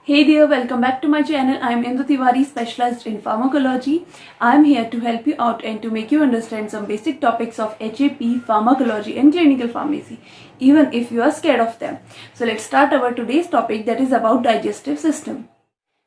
Hey there, welcome back to my channel. I am Indu Tiwari, specialized in pharmacology. I am here to help you out and to make you understand some basic topics of HAP, pharmacology and clinical pharmacy, even if you are scared of them. So let's start our today's topic, that is about digestive system.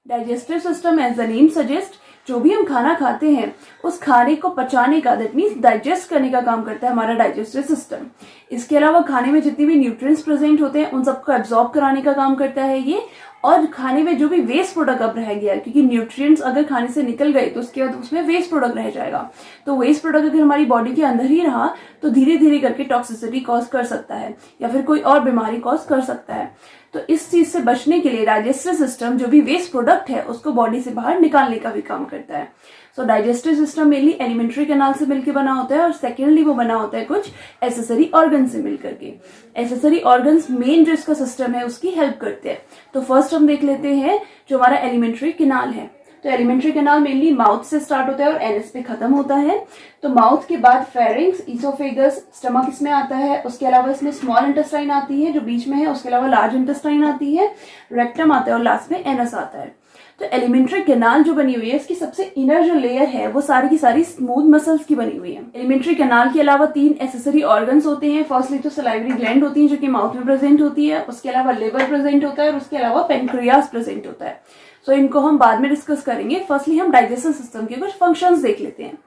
Digestive system, as the name suggests, जो भी हम खाना खाते हैं उस खाने को पचाने का, दैट मीन्स डाइजेस्ट करने का काम करता है हमारा डाइजेस्टिव सिस्टम। इसके अलावा खाने में जितनी भी न्यूट्रिएंट्स प्रेजेंट होते हैं उन सबको एब्जॉर्ब कराने का काम करता है ये, और खाने में जो भी वेस्ट प्रोडक्ट अब रह गया है, क्योंकि न्यूट्रिएंट्स अगर खाने से निकल गए तो उसके बाद उसमें वेस्ट प्रोडक्ट रह जाएगा, तो वेस्ट प्रोडक्ट अगर हमारी बॉडी के अंदर ही रहा तो धीरे धीरे करके टॉक्सिसिटी कॉज कर सकता है या फिर कोई और बीमारी कॉज कर सकता है। तो इस चीज से बचने के लिए डाइजेस्टिव सिस्टम जो भी वेस्ट प्रोडक्ट है उसको बॉडी से बाहर निकालने का भी काम करता है। So digestive system mainly alimentary canal से मिलकर बना होता है और सेकेंडली वो बना होता है कुछ एसेसरी ऑर्गन से मिलकर के। एसेसरी ऑर्गन्स मेन जो इसका सिस्टम है उसकी हेल्प करते हैं। तो फर्स्ट हम देख लेते हैं जो हमारा एलिमेंट्री कैनाल है। तो एलिमेंट्री कैनाल मेनली माउथ से स्टार्ट होता है और एनएस पे खत्म होता है। तो माउथ के बाद फेरिंक्स, इसोफेगस, स्टमक इसमें आता है। उसके अलावा इसमें स्मॉल इंटेस्टाइन आती है जो बीच में है, उसके अलावा लार्ज इंटेस्टाइन आती है, रेक्टम आता है और लास्ट में एनस आता है। तो एलिमेंट्री कैनाल जो बनी हुई है इसकी सबसे इनर जो लेयर है वो सारी की सारी स्मूथ मसल्स की बनी हुई है। एलिमेंट्री कैनाल के अलावा 3 एसेसरी ऑर्गन्स होते हैं। फर्स्टली तो सलाइवरी ग्लैंड होती है जो कि माउथ में प्रेजेंट होती है, उसके अलावा लिवर प्रेजेंट होता है और उसके अलावा पेनक्रियास प्रेजेंट होता है। सो इनको हम बाद में डिस्कस करेंगे। फर्स्टली हम डाइजेस्टिव सिस्टम के कुछ फंक्शंस देख लेते हैं।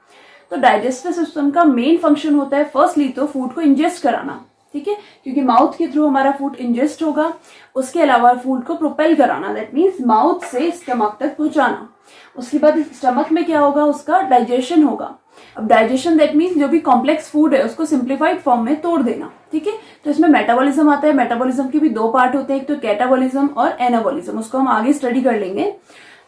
तो डाइजेस्टिव सिस्टम का मेन फंक्शन होता है फर्स्टली तो फूड को इंजेस्ट कराना, ठीक है, क्योंकि माउथ के थ्रू हमारा फूड इंजेस्ट होगा। उसके अलावा फूड को प्रोपेल कराना, दैट मीन्स माउथ से स्टमक तक पहुंचाना। उसके बाद स्टमक में क्या होगा, उसका डाइजेशन होगा। अब डाइजेशन दैट मीन्स जो भी कॉम्प्लेक्स फूड है उसको सिंप्लीफाइड फॉर्म में तोड़ देना, ठीक है। तो इसमें मेटाबॉलिज्म आता है। मेटाबॉलिज्म के भी 2 पार्ट होते हैं, एक तो कैटाबॉलिज्म और एनाबॉलिज्म, उसको हम आगे स्टडी कर लेंगे।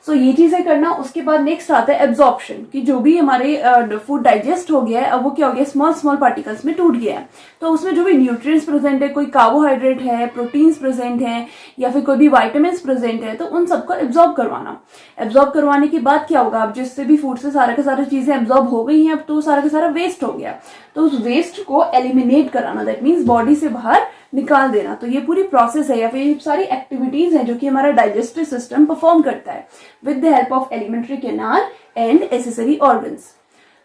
सो ये चीजें करना। उसके बाद नेक्स्ट आता है एब्जॉर्प्शन, कि जो भी हमारे फूड डाइजेस्ट हो गया है अब वो क्या हो गया, स्मॉल स्मॉल पार्टिकल्स में टूट गया है। तो उसमें जो भी न्यूट्रिएंट्स प्रेजेंट है, कोई कार्बोहाइड्रेट है, प्रोटीन्स प्रेजेंट है या फिर कोई भी वाइटामिन्स प्रेजेंट है, तो उन सबको एब्जॉर्ब करवाना। एब्जॉर्ब करवाने के बाद क्या होगा, अब जिससे भी फूड से सारा का सारा चीजें एब्जॉर्ब हो गई हैं, अब तो सारा का सारा वेस्ट हो गया, तो उस वेस्ट को एलिमिनेट कराना, दैट मीन्स बॉडी से बाहर निकाल देना। तो ये पूरी प्रोसेस है या फिर सारी एक्टिविटीज है जो कि हमारा डाइजेस्टिव सिस्टम परफॉर्म करता है with the help of alimentary canal and accessory organs.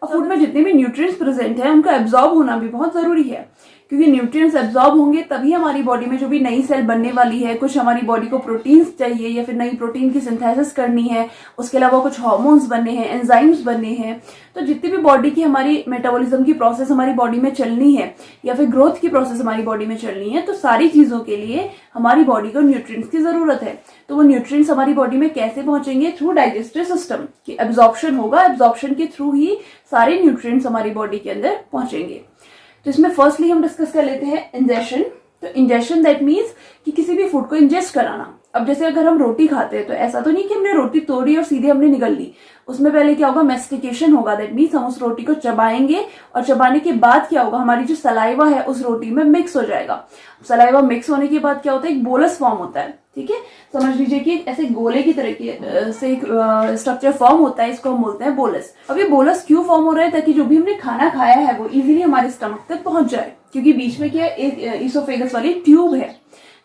और फूड में जितने भी न्यूट्रिएंट्स प्रेजेंट है उनका एब्जॉर्ब होना भी बहुत जरूरी है, क्योंकि न्यूट्रिएंट्स एब्जॉर्ब होंगे तभी हमारी बॉडी में जो भी नई सेल बनने वाली है, कुछ हमारी बॉडी को प्रोटीन्स चाहिए या फिर नई प्रोटीन की सिंथेसिस करनी है, उसके अलावा कुछ हार्मोन्स बनने हैं, एंजाइम्स बनने हैं। तो जितनी भी बॉडी की हमारी मेटाबॉलिज्म की प्रोसेस हमारी बॉडी में चलनी है या फिर ग्रोथ की प्रोसेस हमारी बॉडी में चलनी है, तो सारी चीजों के लिए हमारी बॉडी को न्यूट्रिएंट्स की जरूरत है। तो वो न्यूट्रिएंट्स हमारी बॉडी में कैसे पहुंचेंगे, थ्रू डाइजेस्टिव सिस्टम की एब्जॉर्प्शन होगा। एब्जॉर्प्शन के थ्रू ही सारे न्यूट्रिएंट्स हमारी बॉडी के अंदर पहुंचेंगे। तो इसमें फर्स्टली हम डिस्कस कर लेते हैं इंजेशन। तो इंजेशन दैट मीन्स कि किसी भी फूड को इंजेस्ट कराना। अब जैसे अगर हम रोटी खाते हैं तो ऐसा तो नहीं कि हमने रोटी तोड़ी और सीधे हमने निगल ली, उसमें पहले क्या होगा, मेस्टिकेशन होगा, दैट मीन्स हम उस रोटी को चबाएंगे और चबाने के बाद क्या होगा, हमारी जो सलाइवा है उस रोटी में मिक्स हो जाएगा। सलाइवा मिक्स होने के बाद क्या होता है, एक बोलस फॉर्म होता है, ठीक है। समझ लीजिए कि ऐसे गोले की तरह की से एक स्ट्रक्चर फॉर्म होता है, इसको हम बोलते हैं बोलस। अब ये बोलस क्यों फॉर्म हो रहा है, ताकि जो भी हमने खाना खाया है वो इजीली हमारे स्टमक तक पहुंच जाए, क्योंकि बीच में क्या एक इसोफेगस वाली ट्यूब है।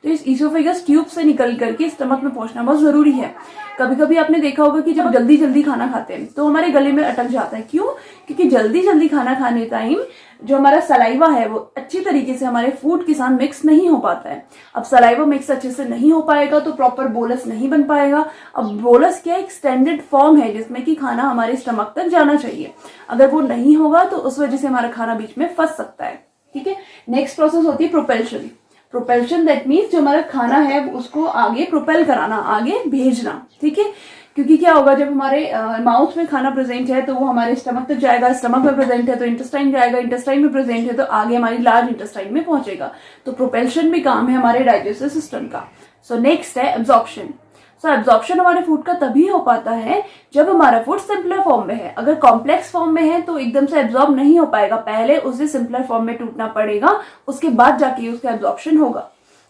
तो इस इसोफेगस ट्यूब से निकल करके स्टमक में पहुंचना बहुत जरूरी है। कभी कभी आपने देखा होगा कि जब जल्दी जल्दी खाना खाते हैं तो हमारे गले में अटक जाता है। क्यों? क्योंकि जल्दी जल्दी खाना खाने टाइम जो हमारा सलाइवा है वो अच्छी तरीके से हमारे फूड के साथ मिक्स नहीं हो पाता है। अब सलाइवा मिक्स अच्छे से नहीं हो पाएगा तो प्रॉपर बोलस नहीं बन पाएगा। अब बोलस क्या एक्सटेंडेड फॉर्म है जिसमें कि खाना हमारे स्टमक तक जाना चाहिए, अगर वो नहीं होगा तो उस वजह से हमारा खाना बीच में फंस सकता है, ठीक है। नेक्स्ट प्रोसेस होती है प्रोपेल्शन। प्रोपेल्शन दैट मीन्स जो हमारा खाना है उसको आगे प्रोपेल कराना, आगे भेजना, ठीक है। क्योंकि क्या होगा, जब हमारे माउथ में खाना प्रेजेंट है तो वो हमारे स्टमक तक जाएगा, स्टमक में प्रेजेंट है तो इंटेस्टाइन जाएगा, इंटेस्टाइन में प्रेजेंट है तो आगे हमारी लार्ज इंटेस्टाइन में पहुंचेगा। तो प्रोपेल्शन भी काम है हमारे डाइजेस्टिव सिस्टम का। सो नेक्स्ट है एब्जॉर्प्शन। सो एब्जॉर्प्शन हमारे फूड का तभी हो पाता है जब हमारा फूड सिंपलर फॉर्म में है। अगर कॉम्प्लेक्स फॉर्म में है तो एकदम से एब्जॉर्ब नहीं हो पाएगा, पहले उसे सिंपलर फॉर्म में टूटना पड़ेगा, उसके बाद जाके उसका एब्जॉर्प्शन होगा।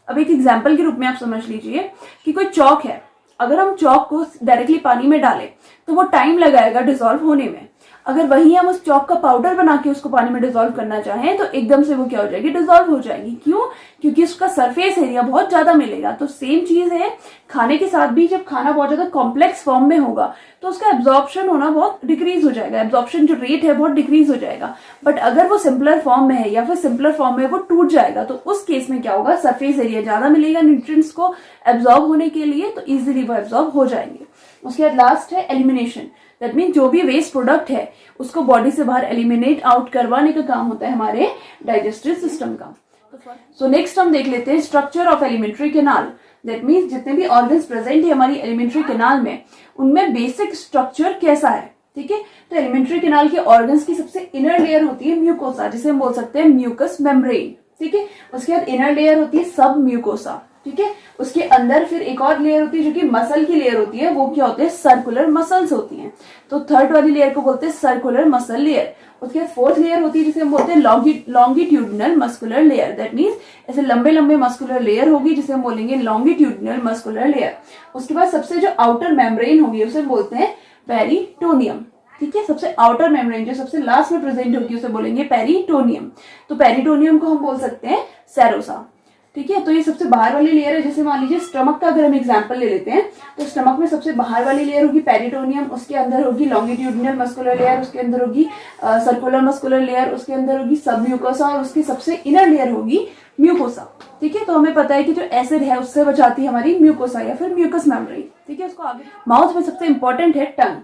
अब एक एग्जाम्पल के रूप में आप समझ लीजिए कि कोई चौक है, अगर हम चौक को डायरेक्टली पानी में डालें तो वो टाइम लगाएगा डिसॉल्व होने में। अगर वही हम उस चॉक का पाउडर बना के उसको पानी में डिसॉल्व करना चाहें तो एकदम से वो क्या हो जाएगी, डिसॉल्व हो जाएगी। क्यों? क्योंकि उसका सरफेस एरिया बहुत ज्यादा मिलेगा। तो सेम चीज है खाने के साथ भी, जब खाना बहुत ज्यादा कॉम्प्लेक्स फॉर्म में होगा तो उसका एब्जॉर्प्शन होना बहुत डिक्रीज हो जाएगा, एब्जॉर्प्शन जो रेट है बहुत डिक्रीज हो जाएगा। बट अगर वो सिंपलर फॉर्म में है या फिर सिंपलर फॉर्म में वो टूट जाएगा तो उस केस में क्या होगा, सरफेस एरिया ज्यादा मिलेगा न्यूट्रिएंट्स को एब्जॉर्ब होने के लिए, तो इजिली वो एब्जॉर्ब हो जाएंगे। उसके बाद लास्ट है एलिमिनेशन। दैट मीन जो भी वेस्ट प्रोडक्ट है उसको बॉडी से बाहर एलिमिनेट आउट करवाने का काम होता है हमारे डाइजेस्टिव सिस्टम का। सो नेक्स्ट हम देख लेते हैं structure of alimentary canal. That means जितने भी ऑर्गन्स प्रेजेंट है हमारी एलिमेंट्री कैनाल में, उनमें बेसिक स्ट्रक्चर कैसा है। ठीक है, तो एलिमेंट्री कैनाल के ऑर्गन्स की सबसे इनर लेयर होती है म्यूकोसा, जिसे हम बोल सकते हैं म्यूकस मेम्ब्रेन। ठीक है, उसके बाद इनर लेयर होती है सब म्यूकोसा। ठीक है, उसके अंदर फिर एक और लेयर होती है जो कि मसल की लेयर होती है, वो क्या होते हैं, सर्कुलर मसल्स होती हैं। तो थर्ड वाली लेयर को बोलते हैं सर्कुलर मसल लेयर। उसके बाद फोर्थ लेयर होती है जिसे हम बोलते हैं longitudinal muscular layer. That means ऐसे लंबे लंबे मस्कुलर लेयर होगी जिसे हम बोलेंगे लॉन्गिट्यूडिनल मस्कुलर लेयर। उसके बाद सबसे जो आउटर मेम्ब्रेन होगी उसे बोलते हैं पेरिटोनियम। ठीक है, सबसे आउटर मेम्ब्रेन जो सबसे लास्ट में प्रेजेंट होगी उसे बोलेंगे पेरिटोनियम। तो पेरिटोनियम को हम बोल सकते हैं सेरोसा। ठीक है, तो ये सबसे बाहर वाली लेयर है। जैसे मान लीजिए स्टमक का अगर हम एग्जांपल ले लेते हैं तो स्टमक में सबसे बाहर वाली लेयर होगी पेरिटोनियम, उसके अंदर होगी लॉन्गिट्यूडिनल मस्कुलर लेयर, उसके अंदर होगी सर्कुलर मस्कुलर लेयर, उसके अंदर होगी सब म्यूकोसा और उसकी सबसे इनर लेयर होगी म्यूकोसा। ठीक है, तो हमें पता है कि जो एसिड है उससे बचाती है हमारी म्यूकोसा या फिर म्यूकस मेम्ब्रेन। ठीक है, उसको आगे माउथ में सबसे इंपॉर्टेंट है टंग।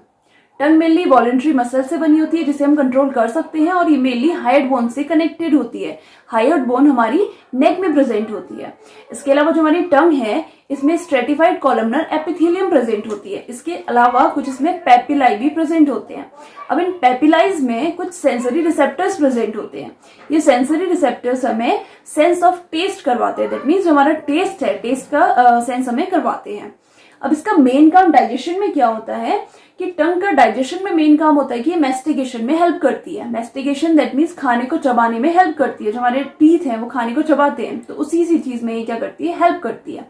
टंग मेनली वॉलेंट्री मसल से बनी होती है जिसे हम कंट्रोल कर सकते हैं और ये मेनली हाइड बोन से कनेक्टेड होती है। हाइड बोन हमारी नेक में प्रेजेंट होती है। इसके अलावा जो हमारी टंग है इसमें स्ट्रेटिफाइड कॉलमनर एपिथेलियम प्रेजेंट होती है। इसके अलावा कुछ इसमें पेपिलाई भी प्रेजेंट होते हैं। अब इन पेपिलाइज में कुछ सेंसरी रिसेप्टर्स प्रेजेंट होते हैं। ये सेंसरी रिसेप्टर्स हमें सेंस ऑफ टेस्ट करवाते हैं। दैट मीन्स जो हमारा टेस्ट है, टेस्ट का सेंस हमें करवाते हैं। अब इसका मेन काम डाइजेशन में क्या होता है कि टंग का डाइजेशन में मेन काम होता है कि ये मैस्टिकेशन में हेल्प करती है। मैस्टिकेशन दैट मीन्स खाने को चबाने में हेल्प करती है। जो हमारे टीथ हैं वो खाने को चबाते हैं, तो उसी सी चीज में ये क्या करती है, हेल्प करती है।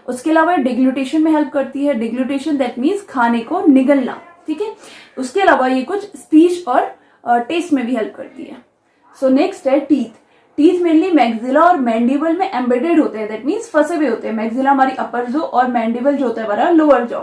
उसके अलावा डिग्लूटेशन में हेल्प करती है। डिग्लूटेशन दैट मीन्स खाने को निगलना। ठीक है, उसके अलावा ये कुछ स्पीच और टेस्ट में भी हेल्प करती है। सो नेक्स्ट है टीथ। टीथ मेनली मैक्सिला और मैंडिबल में एम्बेडेड होते हैं। दैट मीन्स फंसे हुए होते हैं। मैक्सिला हमारी अपर जॉ और मैंडिबल जो होता है हमारा लोअर जॉ।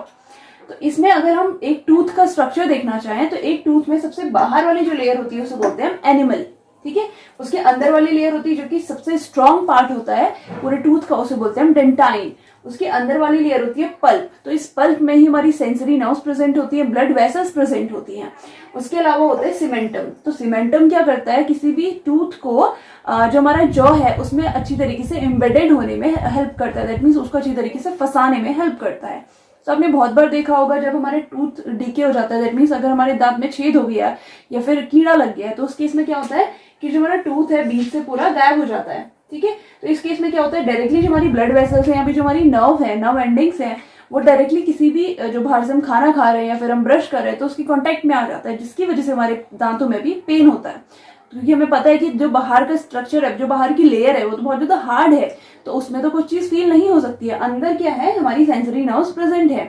तो इसमें अगर हम एक टूथ का स्ट्रक्चर देखना चाहें तो एक टूथ में सबसे बाहर वाली जो लेयर होती है उसे बोलते हैं एनिमल। ठीक है, उसके अंदर वाली लेयर होती है जो कि सबसे स्ट्रॉन्ग पार्ट होता है पूरे टूथ का, उसे बोलते हैं डेंटाइन। उसके अंदर वाली लेयर होती है पल्प। तो इस पल्प में ही हमारी सेंसरी नर्व्स प्रेजेंट होती है, ब्लड वेसल्स प्रेजेंट होती हैं। उसके अलावा होता है सीमेंटम। तो सीमेंटम क्या करता है, किसी भी टूथ को जो हमारा जॉ है उसमें अच्छी तरीके से एम्बेडेड होने में हेल्प करता है। दैट मीन्स उसको अच्छी तरीके से फंसाने में हेल्प करता है। तो आपने बहुत बार देखा होगा जब हमारे टूथ डीके हो जाता है, दैट मीन्स अगर हमारे दांत में छेद हो गया या फिर कीड़ा लग गया है, तो उस केस में क्या होता है कि जो हमारा टूथ है बीच से पूरा गायब हो जाता है। ठीक है, तो इस केस में क्या होता है, डायरेक्टली जो हमारी ब्लड वेसल्स है या फिर जो हमारी नर्व है, नर्व एंडिंग्स है, वो डायरेक्टली किसी भी जो बाहर से हम खाना खा रहे हैं या फिर हम ब्रश कर रहे हैं तो उसकी कॉन्टेक्ट में आ जाता है, जिसकी वजह से हमारे दांतों में भी पेन होता है। क्योंकि हमें पता है कि जो बाहर का स्ट्रक्चर है, जो बाहर की लेयर है, वो तो बहुत ज्यादा हार्ड है, तो उसमें तो कुछ चीज फील नहीं हो सकती है। अंदर क्या है, हमारी सेंसरी नर्व्स प्रेजेंट है।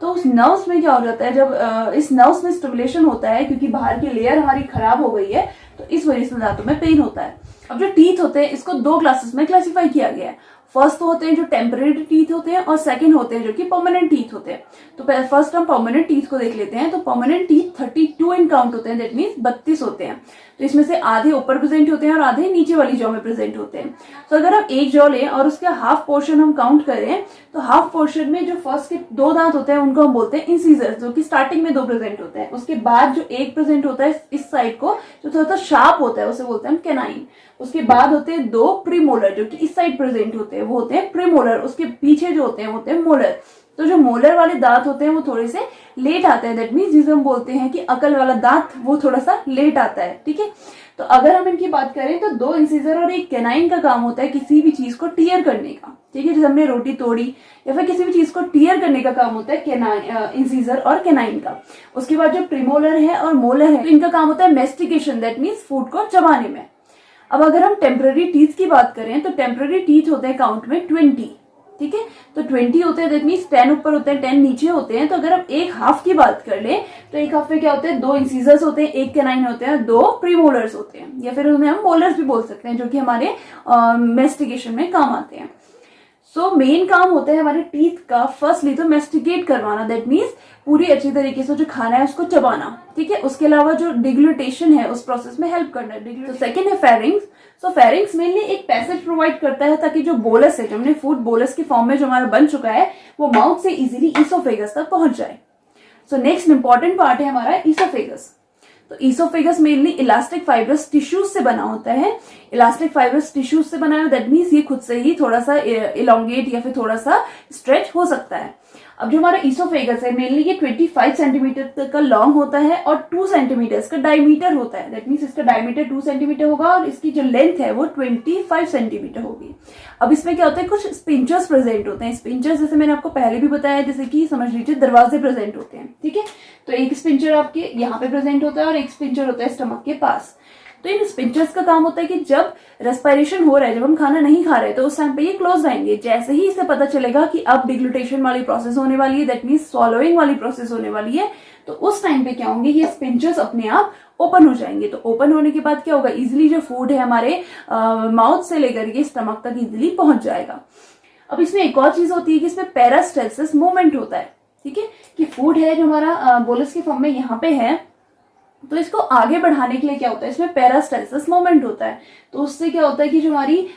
तो उस नर्व्स में क्या हो जाता है, जब इस नर्व्स में स्टिमुलेशन होता है क्योंकि बाहर की लेयर हमारी खराब हो गई है, तो इस वजह से दांतों में पेन होता है। अब जो टीथ होते हैं इसको दो क्लासेस में क्लासिफाई किया गया है। फर्स्ट तो होते हैं जो टेम्परेरी टीथ होते हैं और सेकंड होते हैं जो कि परमानेंट टीथ होते हैं। तो फर्स्ट हम परमानेंट टीथ को देख लेते हैं। तो परमानेंट टीथ 32 इन काउंट होते हैं। दैट मीन्स 32 होते हैं। तो इसमें से आधे ऊपर प्रेजेंट होते हैं और आधे नीचे वाली जॉ में प्रेजेंट होते हैं। तो अगर हम एक जॉ लें और उसका हाफ पोर्शन हम काउंट करें तो हाफ पोर्शन में जो फर्स्ट के दो दांत होते हैं उनको हम बोलते हैं इंसीजर्स, जो कि स्टार्टिंग में दो प्रेजेंट होते हैं। उसके बाद जो एक प्रेजेंट होता है इस साइड को, जो थोड़ा सा शार्प होता है, उसे बोलते हैं कैनाइन। उसके बाद होते हैं दो प्रीमोलर जो कि इस साइड प्रेजेंट होते हैं, वो होते हैं प्रीमोलर। उसके पीछे जो होते हैं वो होते हैं मोलर। तो जो मोलर वाले दांत होते हैं वो थोड़े से लेट आते हैं। दैट मीन्स जिसे हम बोलते हैं कि अकल वाला दांत वो थोड़ा सा लेट आता है। ठीक है, तो अगर हम इनकी बात करें तो दो इंसीजर और एक कैनाइन का काम होता है किसी भी चीज को टीयर करने का। ठीक है, जैसे हमने रोटी तोड़ी या फिर किसी भी चीज को टीयर करने का काम होता है इंसीजर और कैनाइन का। उसके बाद जो प्रीमोलर है और मोलर है, तो इनका काम होता है मेस्टिकेशन। दैट मीन्स फूड को चबाने में। अब अगर हम टेम्पररी टीथ की बात करें तो टेम्पररी टीथ होते हैं काउंट में 20। ठीक है। तो 20 होते हैं, दैट मीन्स 10 ऊपर होते हैं 10 नीचे होते हैं। तो अगर हम एक हाफ की बात कर ले तो एक हाफ में क्या होते हैं, 2 इंसीजर्स होते हैं, एक कैनाइन होते हैं, 2 प्रीमोलर्स होते हैं, या फिर उन्हें हम मोलर्स भी बोल सकते हैं, जो कि हमारे मेस्टिकेशन में काम आते हैं। सो मेन काम होता है हमारे टीथ का फर्स्टली तो मेस्टिकेट करवाना, दैट मीन्स पूरी अच्छी तरीके से जो खाना है उसको चबाना, ठीक है। उसके अलावा जो डिग्लूटेशन है उस प्रोसेस में हेल्प करना है। तो सेकंड है फेरिंग्स। सो फेरिंग्स मेनली एक पैसेज प्रोवाइड करता है ताकि जो बोलस है, जो हमने फूड बोलस के फॉर्म में जो हमारा बन चुका है, वो माउथ से इजीली ईसोफेगस तक पहुंच जाए। सो नेक्स्ट इंपॉर्टेंट पार्ट है हमारा ईसोफेगस। तो oesophagus mainly elastic fibrous tissues से बना होता है। इलास्टिक फाइब्रस टिश्यूज से बना है, दैट मीन्स ये खुद से ही थोड़ा सा इलोंगेट या फिर थोड़ा सा स्ट्रेच हो सकता है। अब जो हमारा ईसोफेगस है मेनली ये 25 सेंटीमीटर तक का लॉन्ग होता है और 2 सेंटीमीटर का डायमीटर होता है, दैट मीन्स इसका डायमीटर 2 सेंटीमीटर होगा और इसकी जो लेंथ है वो 25 सेंटीमीटर होगी। अब इसमें क्या होता है, कुछ स्पिंचर्स प्रेजेंट होते हैं। स्पिंचर्स जैसे मैंने आपको पहले भी बताया, जैसे कि समझ लीजिए दरवाजे प्रेजेंट होते हैं, ठीक है। तो एक स्पिंचर आपके यहाँ पे प्रेजेंट होता है और एक स्पिंचर होता है स्टमक के पास। तो इन स्पिंचर्स का काम होता है कि जब रेस्पिरेशन हो रहा है, जब हम खाना नहीं खा रहे तो उस टाइम पे ये क्लोज रहेंगे। जैसे ही इसे पता चलेगा कि अब डिग्लूटेशन वाली प्रोसेस होने वाली है, दैट मीन्स स्वॉलोइंग वाली प्रोसेस होने वाली है, तो उस टाइम पे क्या होंगे, ये स्पिंचर्स अपने आप ओपन हो जाएंगे। तो ओपन होने के बाद क्या होगा, इजिली जो फूड है हमारे माउथ से लेकर के स्टमक तक इजिली पहुंच जाएगा। अब इसमें एक और चीज होती है कि इसमें पेरास्टेल्सिस मूवमेंट होता है, ठीक है, कि फूड है जो हमारा बोलस के फॉर्म में यहाँ पे है, तो इसको आगे बढ़ाने के लिए क्या होता है, इसमें पेरास्टेल्सिस मूवमेंट होता है। तो उससे क्या होता है कि जो हमारी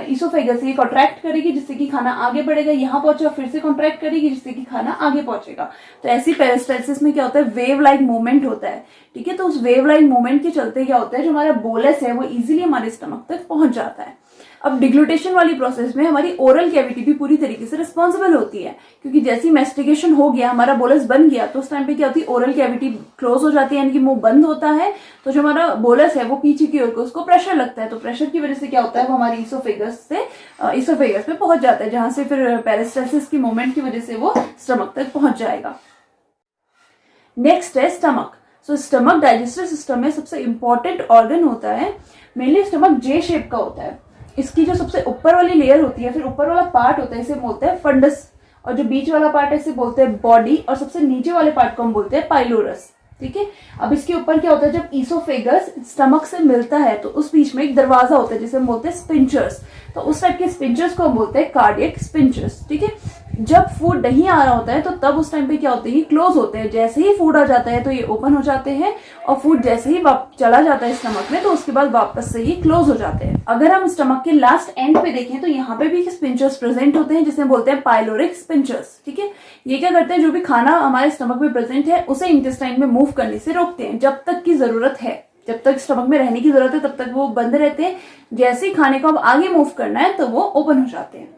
ईसोफेगस ये कॉन्ट्रैक्ट करेगी जिससे कि खाना आगे बढ़ेगा, यहाँ पहुंचा, फिर से कॉन्ट्रैक्ट करेगी जिससे कि खाना आगे पहुंचेगा। तो ऐसी पेरास्टेल्सिस में क्या होता है, वेव लाइक मूवमेंट होता है, ठीक है। तो उस वेव लाइक मूवमेंट के चलते क्या होता है, जो हमारा बोलस है वो इजिली हमारे स्टमक तक पहुंच जाता है। अब डिग्लूटेशन वाली प्रोसेस में हमारी ओरल कैविटी भी पूरी तरीके से रिस्पॉन्सिबल होती है, क्योंकि जैसी मेस्टिकेशन हो गया, हमारा बोलस बन गया, तो उस टाइम पे क्या होती है, ओरल कैविटी क्लोज हो जाती है, यानी कि मुंह बंद होता है। तो जो हमारा बोलस है वो पीछे की ओर को उसको प्रेशर लगता है, तो प्रेशर की वजह से क्या होता है, वो हमारी ईसोफेगस पे पहुंच जाता है, जहां से फिर पेरिस्टाल्सिस की मूवमेंट की वजह से वो स्टमक तक पहुंच जाएगा। नेक्स्ट है स्टमक। सो स्टमक डाइजेस्टिव सिस्टम में सबसे इंपॉर्टेंट ऑर्गन होता है। मेनली स्टमक जे शेप का होता है। इसकी जो सबसे ऊपर वाली लेयर होती है, फिर ऊपर वाला पार्ट होता है, इसे बोलते हैं फंडस, और जो बीच वाला पार्ट है इसे बोलते हैं बॉडी, और सबसे नीचे वाले पार्ट को हम बोलते हैं पाइलोरस, ठीक है। अब इसके ऊपर क्या होता है, जब ईसोफेगस स्टमक से मिलता है तो उस बीच में एक दरवाजा होता है जिसे हम बोलते हैं स्पिंचर्स। तो उस टाइप के स्पिंचर्स को हम बोलते हैं कार्डियक स्पिंचर्स, ठीक है। जब फूड नहीं आ रहा होता है तो तब उस टाइम पे क्या होते हैं, ये क्लोज होते हैं। जैसे ही फूड आ जाता है तो ये ओपन हो जाते हैं, और फूड जैसे ही चला जाता है स्टमक में तो उसके बाद वापस से ये क्लोज हो जाते हैं। अगर हम स्टमक के लास्ट एंड पे देखें तो यहाँ पे भी स्पिंचर्स प्रेजेंट होते हैं जिसे बोलते हैं पाइलोरिक स्पिंचर्स, ठीक है। ये क्या करते हैं, जो भी खाना हमारे स्टमक में प्रेजेंट है उसे इंटेस्टाइन में मूव करने से रोकते हैं, जब तक की जरूरत है, जब तक स्टमक में रहने की जरूरत है तब तक वो बंद रहते हैं। जैसे ही खाने को अब आगे मूव करना है तो वो ओपन हो जाते हैं।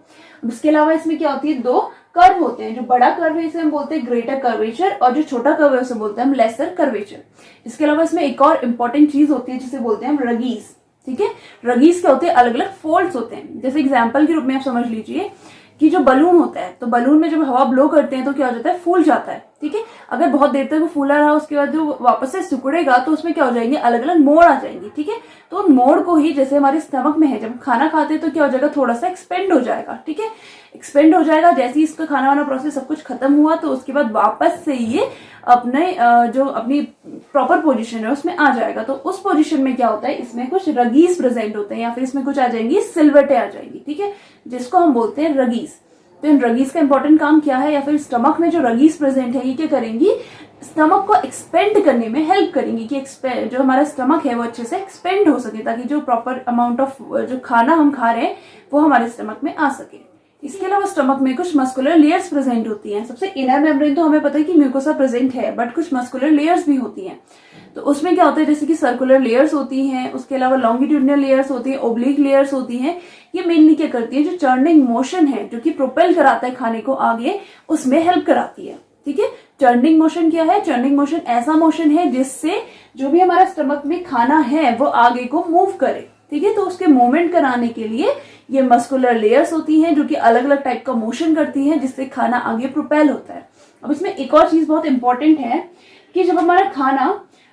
इसके अलावा इसमें क्या होती है, 2 कर्व होते हैं। जो बड़ा कर्व है इसे हम बोलते हैं ग्रेटर कर्वेचर, और जो छोटा कर्व है उसे बोलते हैं हम लेसर कर्वेचर। इसके अलावा इसमें एक और इंपॉर्टेंट चीज होती है जिसे बोलते हैं हम रगीज, ठीक है। रगीज क्या होते हैं, अलग अलग फोल्ड्स होते हैं। जैसे एग्जांपल के रूप में आप समझ लीजिए कि जो बलून होता है, तो बलून में जब हवा ब्लो करते हैं तो क्या हो जाता है, फूल जाता है, ठीक है। अगर बहुत देर तक वो फूला रहा उसके बाद जो वापस से सिकुड़ेगा तो उसमें क्या हो जाएंगे, अलग अलग मोड़ आ जाएंगे, ठीक है। तो उन मोड़ को ही जैसे हमारे स्टमक में है, जब खाना खाते हैं तो क्या हो जाएगा, थोड़ा सा एक्सपेंड हो जाएगा, ठीक है। एक्सपेंड हो जाएगा, जैसे ही इसका खाना वाना प्रोसेस सब कुछ खत्म हुआ तो उसके बाद वापस से ये अपने जो अपनी प्रॉपर पोजीशन है उसमें आ जाएगा। तो उस पोजीशन में क्या होता है, इसमें कुछ रगीज प्रेजेंट होते हैं, या फिर इसमें कुछ आ जाएंगी सिलवटें आ जाएंगी, ठीक है, जिसको हम बोलते हैं रगीज। तो इन रगीज का इंपॉर्टेंट काम क्या है, या फिर स्टमक में जो रगीज प्रेजेंट है ये क्या करेंगी, स्टमक को एक्सपेंड करने में हेल्प करेंगी, कि जो हमारा स्टमक है वो अच्छे से एक्सपेंड हो सके, ताकि जो प्रॉपर अमाउंट ऑफ जो खाना हम खा रहे हैं वो हमारे स्टमक में आ सके। इसके अलावा स्टमक में कुछ मस्कुलर लेयर्स प्रेजेंट होती हैं। सबसे इनर मेम्ब्रेन तो हमें पता है कि म्यूकोसा प्रेजेंट है, बट कुछ मस्कुलर लेयर्स भी होती हैं। तो उसमें क्या होता है, जैसे कि सर्कुलर लेयर्स होती हैं, उसके अलावा लॉन्गिट्यूडनल लेयर्स होती हैं, ओब्लिक लेयर्स होती हैं। ये मेनली क्या करती है, जो चर्निंग मोशन है जो कि प्रोपेल कराता है खाने को आगे, उसमें हेल्प कराती है, ठीक है। चर्निंग मोशन क्या है, चर्निंग मोशन ऐसा मोशन है जिससे जो भी हमारा स्टमक में खाना है वो आगे को मूव करे, ठीक है। तो उसके मूवमेंट कराने के लिए ये मस्कुलर लेयर्स होती हैं जो कि अलग अलग टाइप का मोशन करती हैं, जिससे खाना आगे प्रोपेल होता है। अब इसमें एक और चीज बहुत इंपॉर्टेंट है कि जब हमारा खाना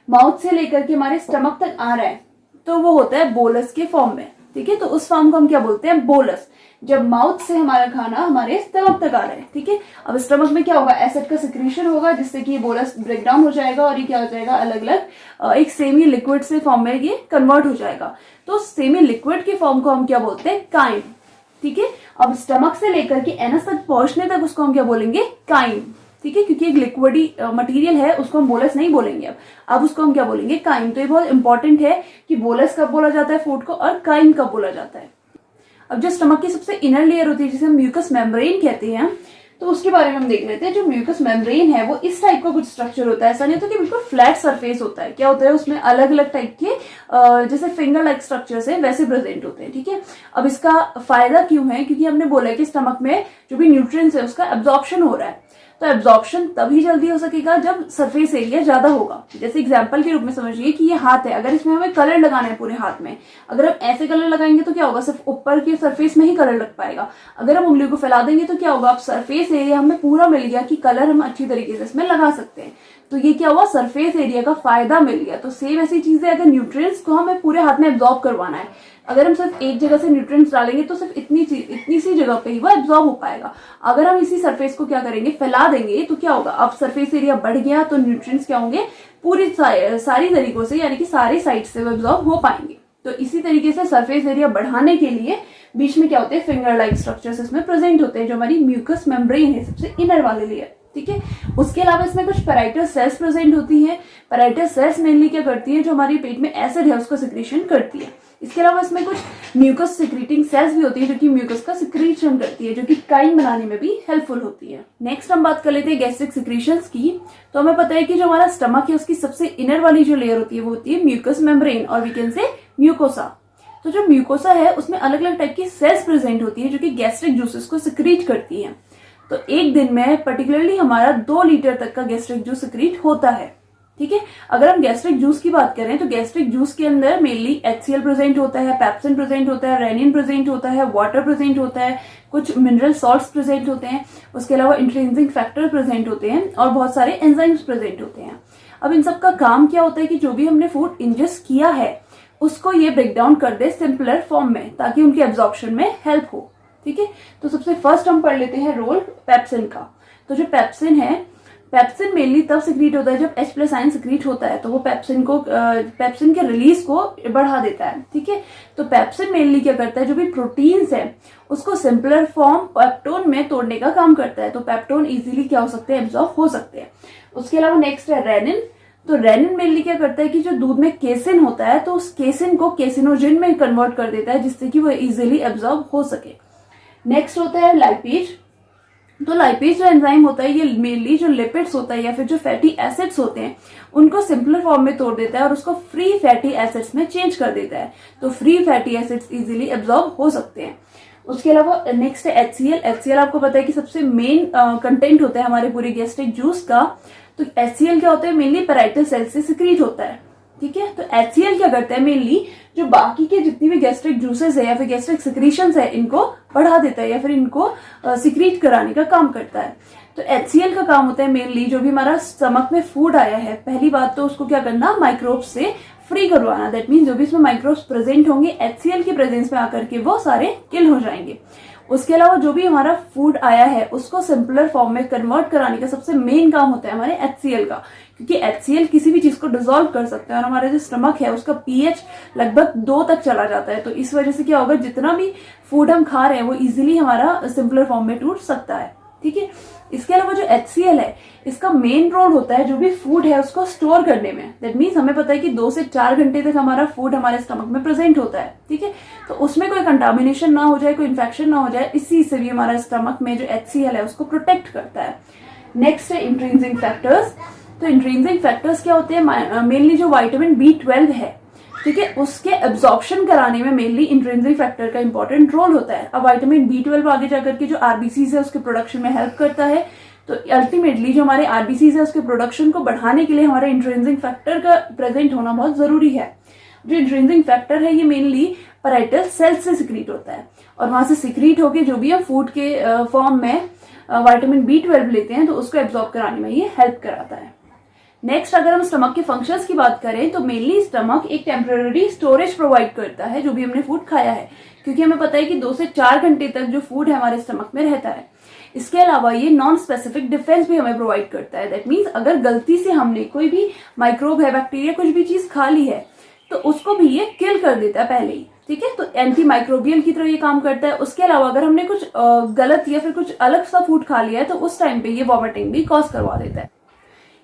माउथ से लेकर के हमारे स्टमक तक आ रहा है तो वो होता है बोलस के फॉर्म में, ठीक है। तो उस फॉर्म को हम क्या बोलते हैं, बोलस, जब माउथ से हमारा खाना हमारे स्टमक तक आ रहा है। ठीक है, अब स्टमक में क्या होगा, एसिड का सिक्रीशन होगा जिससे कि ये बोलस ब्रेक डाउन हो जाएगा और ये क्या हो जाएगा, अलग अलग एक सेमी लिक्विड से फॉर्म में ये कन्वर्ट हो जाएगा। तो सेमी लिक्विड की फॉर्म को हम क्या बोलते हैं, काइम। ठीक है, अब स्टमक से लेकर के एनस तक पहुंचने तक उसको हम क्या बोलेंगे, काइम। ठीक है, क्योंकि एक लिक्विडी मटेरियल है, उसको हम बोलस नहीं बोलेंगे। अब उसको हम क्या बोलेंगे, काइम। तो ये बहुत इंपॉर्टेंट है कि बोलस कब बोला जाता है फूड को और काइम कब बोला जाता है। अब जो स्टमक की सबसे इनर लेयर होती है जिसे हम म्यूकस मेम्ब्रेन कहते हैं, तो उसके बारे में हम देख लेते हैं। जो म्यूकस मेम्ब्रेन है वो इस टाइप का कुछ स्ट्रक्चर होता है, ऐसा नहीं होता कि बिल्कुल फ्लैट सरफेस होता है। क्या होता है, उसमें अलग अलग टाइप के जैसे फिंगर लाइक स्ट्रक्चर्स है वैसे प्रेजेंट होते हैं। ठीक है, अब इसका फायदा क्यों है, क्योंकि हमने बोला है कि स्टमक में जो भी न्यूट्रिएंट्स है उसका एब्जॉर्प्शन हो रहा है। तो एब्जॉर्प्शन तभी जल्दी हो सकेगा जब सरफेस एरिया ज्यादा होगा। जैसे एग्जांपल के रूप में समझिए कि ये हाथ है, अगर इसमें हमें कलर लगाना है पूरे हाथ में, अगर हम ऐसे कलर लगाएंगे तो क्या होगा, सिर्फ ऊपर के सरफेस में ही कलर लग पाएगा। अगर हम उंगली को फैला देंगे तो क्या होगा, अब सरफेस एरिया हमें पूरा मिल गया कि कलर हम अच्छी तरीके से इसमें लगा सकते हैं। तो ये क्या हुआ, सरफेस एरिया का फायदा मिल गया। तो सेम ऐसी चीज है, अगर न्यूट्रिएंट्स को हमें पूरे हाथ में एब्जॉर्ब करवाना है, अगर हम सिर्फ एक जगह से न्यूट्रिएंट्स डालेंगे तो सिर्फ इतनी सी जगह पे ही वो एब्जॉर्ब हो पाएगा। अगर हम इसी सरफेस को क्या करेंगे, फैला देंगे, तो क्या होगा, अब सरफेस एरिया बढ़ गया तो न्यूट्रिएंट्स क्या होंगे, पूरी सारी तरीकों से यानी कि सारी साइड से वो एब्जॉर्ब हो पाएंगे। तो इसी तरीके से सरफेस एरिया बढ़ाने के लिए बीच में क्या होते हैं, फिंगर लाइक स्ट्रक्चर्स इसमें प्रेजेंट होते हैं, जो हमारी म्यूकस मेम्ब्रेन है, सबसे इनर वाले लेयर। ठीक है, उसके अलावा इसमें कुछ पैराइटल सेल्स प्रेजेंट होती है। पैराइटल सेल्स मेनली क्या करती है, जो हमारे पेट में एसिड है उसको सिक्रीशन करती है। इसके अलावा इसमें कुछ म्यूकस सिक्रीटिंग सेल्स भी होती है जो कि म्यूकस का सिक्रीशन करती है, जो कि काइम बनाने में भी हेल्पफुल होती है। नेक्स्ट हम बात कर लेते हैं गैस्ट्रिक सिक्रीशंस की। तो हमें पता है कि जो हमारा स्टमक है उसकी सबसे इनर वाली जो लेयर होती है वो होती है म्यूकस मेम्ब्रेन, और वी कैन से म्यूकोसा। तो जो म्यूकोसा है उसमें अलग अलग टाइप की सेल्स प्रेजेंट होती है जो कि गैस्ट्रिक जूसेस को सिक्रीट करती है। तो एक दिन में पर्टिकुलरली हमारा 2 लीटर तक का गैस्ट्रिक जूस सिक्रीट होता है। ठीक है, अगर हम गैस्ट्रिक जूस की बात करें तो गैस्ट्रिक जूस के अंदर मेनली HCl प्रेजेंट होता है, पेप्सिन प्रेजेंट होता है, रेनिन प्रेजेंट होता है, वाटर प्रेजेंट होता है, कुछ मिनरल सॉल्ट्स प्रेजेंट होते हैं, उसके अलावा इंट्रिंसिक फैक्टर प्रेजेंट होते हैं और बहुत सारे एंजाइम्स प्रेजेंट होते हैं। अब इन सब का काम क्या होता है कि जो भी हमने फूड इंजेस्ट किया है उसको ये ब्रेक डाउन कर दे सिंपलर फॉर्म में, ताकि उनके एब्जॉर्प्शन में हेल्प हो। ठीक है, तो सबसे फर्स्ट हम पढ़ लेते हैं रोल पेप्सिन का। तो जो पेप्सिन है, पेप्सिन मेनली तब सिक्रीट होता है जब H+ आयन सिक्रीट होता है, तो वो पेप्सिन के रिलीज को बढ़ा देता है। ठीक है, तो पेप्सिन मेनली क्या करता है, जो भी प्रोटीन्स है उसको सिंपलर फॉर्म पेप्टोन में तोड़ने का काम करता है। तो पेप्टोन इजीली क्या हो सकते हैं, एब्जॉर्ब हो सकते हैं। उसके अलावा नेक्स्ट है रेनिन। तो रेनिन मेनली क्या करता है कि जो दूध में केसिन होता है तो उस केसिन को केसिनोजिन में कन्वर्ट कर देता है, जिससे कि वो इजीली एब्जॉर्ब हो सके। नेक्स्ट होता है लाइपेज। तो लाइपेज जो एंजाइम होता है ये मेनली जो लिपिड्स होता है या फिर जो फैटी एसिड्स होते हैं उनको सिंपलर फॉर्म में तोड़ देता है और उसको फ्री फैटी एसिड्स में चेंज कर देता है। तो free fatty acids easily absorb हो सकते हैं। उसके अलावा नेक्स्ट है HCl। HCl आपको पता है कि सबसे मेन कंटेंट होता है हमारे पूरे गैस्ट्रिक जूस का। तो HCl क्या होता है, मेनली पैराइटल सेल से सिक्रीट होता है। ठीक है, तो HCl क्या करता है, मेनली जो बाकी के जितनी भी गैस्ट्रिक जूसेस है या फिर गैस्ट्रिक सिक्रीशंस है इनको बढ़ा देता है या फिर इनको सिक्रीट कराने का काम करता है। तो HCl का काम होता है मेनली जो भी हमारा स्टमक में फूड आया है, पहली बात तो उसको क्या करना, माइक्रोब्स से फ्री करवाना। दैट मीन्स जो भी इसमें माइक्रोब्स प्रेजेंट होंगे HCl के प्रेजेंस में आकर के वो सारे किल हो जाएंगे। उसके अलावा जो भी हमारा फूड आया है उसको सिंपलर फॉर्म में कन्वर्ट कराने का सबसे मेन काम होता है हमारे HCl का, क्योंकि HCl किसी भी चीज को डिसॉल्व कर सकता है और हमारा जो स्टमक है उसका pH लगभग 2 तक चला जाता है। तो इस वजह से क्या होगा, जितना भी फूड हम खा रहे हैं वो इजीली हमारा सिंपलर फॉर्म में टूट सकता है। ठीक है, इसके अलावा जो HCl है इसका मेन रोल होता है जो भी फूड है उसको स्टोर करने में। दैट मीन्स हमें पता है कि 2 से 4 घंटे तक हमारा फूड हमारे स्टमक में प्रेजेंट होता है। ठीक है, तो उसमें कोई कंटामिनेशन ना हो जाए, कोई इन्फेक्शन ना हो जाए, इसी से भी हमारा स्टमक में जो HCl है उसको प्रोटेक्ट करता है। नेक्स्ट है इंट्रिंसिक फैक्टर्स। तो इंट्रिंसिक फैक्टर्स क्या होते हैं, मेनली जो विटामिन B12 है, ठीक है, उसके एब्जॉर्प्शन कराने में मेनली इंट्रिंसिक फैक्टर का इंपॉर्टेंट रोल होता है। अब विटामिन B12 आगे जाकर के जो RBCs है उसके प्रोडक्शन में हेल्प करता है। तो अल्टीमेटली जो हमारे RBCs है उसके प्रोडक्शन को बढ़ाने के लिए हमारे इंट्रिंसिक फैक्टर का प्रेजेंट होना बहुत जरूरी है। जो इंट्रिंसिक फैक्टर है ये मेनली पैराइटल सेल्स से सिक्रीट होता है और वहां से सिक्रीट होके जो भी हम फूड के फॉर्म में विटामिन B12 लेते हैं तो उसको एब्जॉर्ब कराने में ये हेल्प कराता है। नेक्स्ट अगर हम स्टमक के फंक्शंस की बात करें तो मेनली स्टमक एक टेम्पररी स्टोरेज प्रोवाइड करता है जो भी हमने फूड खाया है, क्योंकि हमें पता है कि 2 से 4 घंटे तक जो फूड है हमारे स्टमक में रहता है। इसके अलावा ये नॉन स्पेसिफिक डिफेंस भी हमें प्रोवाइड करता है। दैट मीन्स अगर गलती से हमने कोई भी माइक्रोब है, बैक्टीरिया, कुछ भी चीज खा ली है तो उसको भी ये किल कर देता है पहले ही, ठीक है। तो एंटी माइक्रोबियल की तरह ये काम करता है। उसके अलावा अगर हमने कुछ गलत या फिर कुछ अलग सा फूड खा लिया है तो उस टाइम पे ये वॉमिटिंग भी कॉज करवा देता है।